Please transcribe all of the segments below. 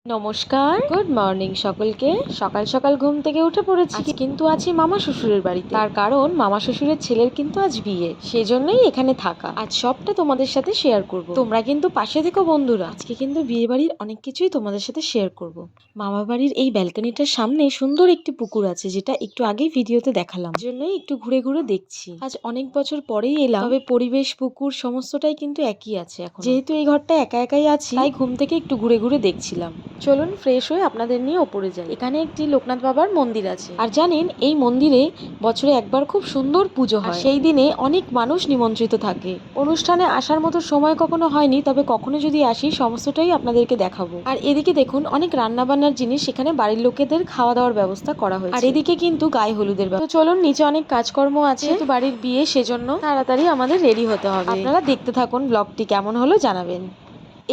নমস্কার, good morning সকলকে। সকাল সকাল ঘুম থেকে উঠে পড়েছি, কিন্তু আছি মামা শ্বশুরের বাড়িতে। তার কারণ মামা শ্বশুরের ছেলের কিন্তু আজ বিয়ে, সেজন্যই এখানে থাকা। আজ সবটা তোমাদের সাথে শেয়ার করব, তোমরা কিন্তু পাশে থেকো বন্ধুরা। আজকে কিন্তু বিয়ে বাড়ির অনেক কিছুই তোমাদের সাথে শেয়ার করব। মামা বাড়ির এই ব্যালকনিটার সামনে সুন্দর একটি পুকুর আছে, যেটা একটু আগেই ভিডিওতে দেখালাম, জন্যই একটু ঘুরে ঘুরে দেখছি। আজ অনেক বছর পরেই এলাম, তবে পরিবেশ, পুকুর সমস্তটাই কিন্তু একই আছে এখন। যেহেতু এই ঘরটা একা একাই আছি, তাই ঘুম থেকে একটু ঘুরে ঘুরে দেখছিলাম। চলুন ফ্রেশ হয়ে আপনাদের নিয়ে ওপরে যাই। এখানে একটি লোকনাথ বাবার মন্দির আছে, আর জানেন এই মন্দিরে বছরে একবার খুব সুন্দর পুজো হয়। সেই দিনে অনেক মানুষ নিমন্ত্রিত থাকে। অনুষ্ঠানে আসার মতো সময় কখনো হয়নি, তবে কখনো যদি আসি সমস্তটাই আপনাদেরকে দেখাবো। আর এদিকে দেখুন অনেক রান্না বান্নার জিনিস এখানে বাড়ির লোকেদের খাওয়া দাওয়ার ব্যবস্থা করা হয়েছে। আর এদিকে কিন্তু গায়ে হলুদের ব্যবস্থা। তো চলুন, নিচে অনেক কাজকর্ম আছে, তো বাড়ির বিয়ে, সেজন্য তাড়াতাড়ি আমাদের রেডি হতে হবে। আপনারা দেখতে থাকুন, ব্লগটি কেমন হলো জানাবেন।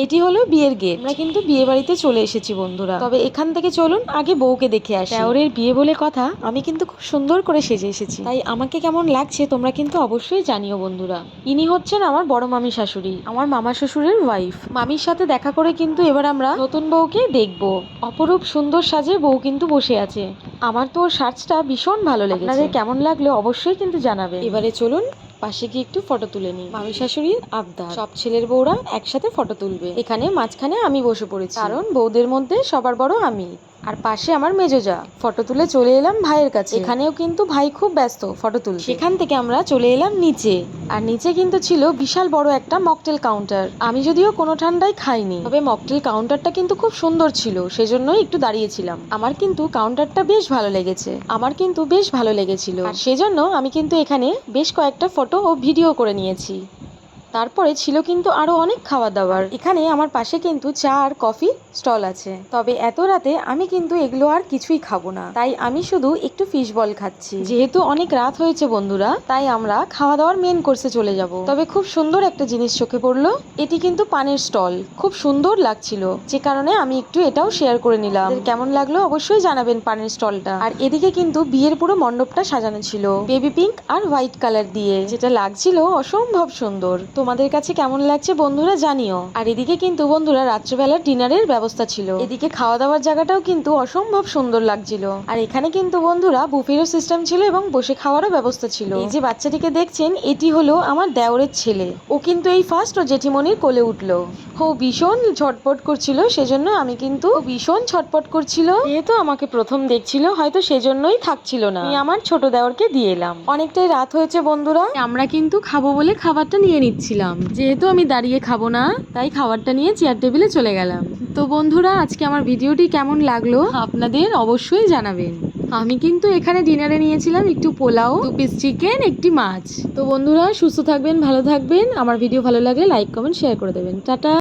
এটি হলো বিয়ের গেট। আমরা কিন্তু বিয়ে বাড়িতে চলে এসেছি বন্ধুরা, তবে এখান থেকে চলুন আগে বউকে দেখে আসি। দেওরের বিয়ে বলে কথা, আমি কিন্তু খুব সুন্দর করে সেজে এসেছি, তাই আমাকে কেমন লাগছে তোমরা কিন্তু অবশ্যই জানিও বন্ধুরা। ইনি হচ্ছেন আমার বড় মামি শাশুড়ি, আমার মামা শ্বশুরের ওয়াইফ। মামির সাথে দেখা করে কিন্তু এবার আমরা নতুন বউকে দেখবো। অপরূপ সুন্দর সাজে বউ কিন্তু বসে আছে। আমার তো ওর সাজটা ভীষণ ভালো লেগেছে। আপনাদের কেমন লাগলো অবশ্যই কিন্তু জানাবে। এবারে চলুন পাশে গিয়ে একটু ফটো তুলে নিই। মামি শাশুড়ির আবদার, সব ছেলের বউরা একসাথে ফটো তুলবে। এখানে মাঝখানে আমি বসে পড়েছি, কারণ বউদের মধ্যে সবার বড় আমি। আর পাশে আমার মেজোজা। ফটো তুলে চলে এলাম ভাইয়ের কাছে। এখানেও কিন্তু ভাই খুব ব্যস্ত ফটো তুলতে। সেখান থেকে আমরা চলে এলাম নিচে। আর নিচে কিন্তু ছিল বিশাল বড় একটা মকটেল কাউন্টার। আমি যদিও কোনো ঠান্ডাই খাইনি, তবে মকটেল কাউন্টারটা কিন্তু খুব সুন্দর ছিল, সেজন্যই একটু দাঁড়িয়েছিলাম। আমার কিন্তু কাউন্টারটা বেশ ভালো লেগেছে, আর সেজন্য আমি কিন্তু এখানে বেশ কয়েকটা ফটো ও ভিডিও করে নিয়েছি। তারপরে ছিল কিন্তু আরো অনেক খাবার দাবার। এখানে আমার পাশে কিন্তু চা আর কফি স্টল আছে, তবে এত রাতে আমি কিন্তু এগুলো আর কিছুই খাবো না, তাই আমি শুধু একটু ফিশ বল খাচ্ছি। যেহেতু অনেক রাত হয়েছে বন্ধুরা, তাই আমরা খাওয়া দাওয়ার মেন কোর্সে চলে যাব। তবে খুব সুন্দর একটা জিনিস চোখে পড়লো, এটি কিন্তু পানের স্টল, খুব সুন্দর লাগছিল, যে কারণে আমি একটু এটাও শেয়ার করে নিলাম। কেমন লাগলো অবশ্যই জানাবেন পানের স্টলটা। আর এদিকে কিন্তু বিয়ের পুরো মণ্ডপটা সাজানো ছিল বেবি পিঙ্ক আর হোয়াইট কালার দিয়ে, যেটা লাগছিল অসম্ভব সুন্দর। তোমাদের কাছে কেমন লাগছে বন্ধুরা জানিও। আর এদিকে কিন্তু বন্ধুরা রাত্রেবেলার ডিনারের ব্যবস্থা ছিল। এদিকে খাওয়া দাওয়ার জায়গাটাও কিন্তু অসম্ভব সুন্দর লাগছিল। আর এখানে কিন্তু বন্ধুরা বুফেরও সিস্টেম ছিল এবং বসে খাওয়ারও ব্যবস্থা ছিল। এই যে বাচ্চাটিকে দেখছেন, এটি হলো আমার দেওরের ছেলে। ও কিন্তু এই ফার্স্ট ও জেঠিমনির কোলে উঠলো। ও ভীষণ ছটপট করছিল, সেজন্য আমি কিন্তু ভীষণ ছটপট করছিল, যেহেতু আমাকে প্রথম দেখছিল হয়তো সেজন্যই থাকছিল না। আমি আমার ছোট দেওরকে দিয়ে এলাম। অনেকটাই রাত হয়েছে বন্ধুরা, আমরা কিন্তু খাবো বলে খাবারটা নিয়ে নিচ্ছিলাম। যেহেতু আমি দাঁড়িয়ে খাবো না, তাই খাবারটা নিয়ে চেয়ার টেবিলে চলে গেলাম। তো বন্ধুরা আজকে আমার ভিডিওটি কেমন লাগলো আপনাদের অবশ্যই জানাবেন। আমি কিন্তু এখানে ডিনারে নিয়েছিলাম একটু পোলাও, 2 পিস চিকেন, একটি মাছ। তো বন্ধুরা সুস্থ থাকবেন, ভালো থাকবেন। আমার ভিডিও ভালো লাগলে লাইক, কমেন্ট, শেয়ার করে দেবেন। টাটা।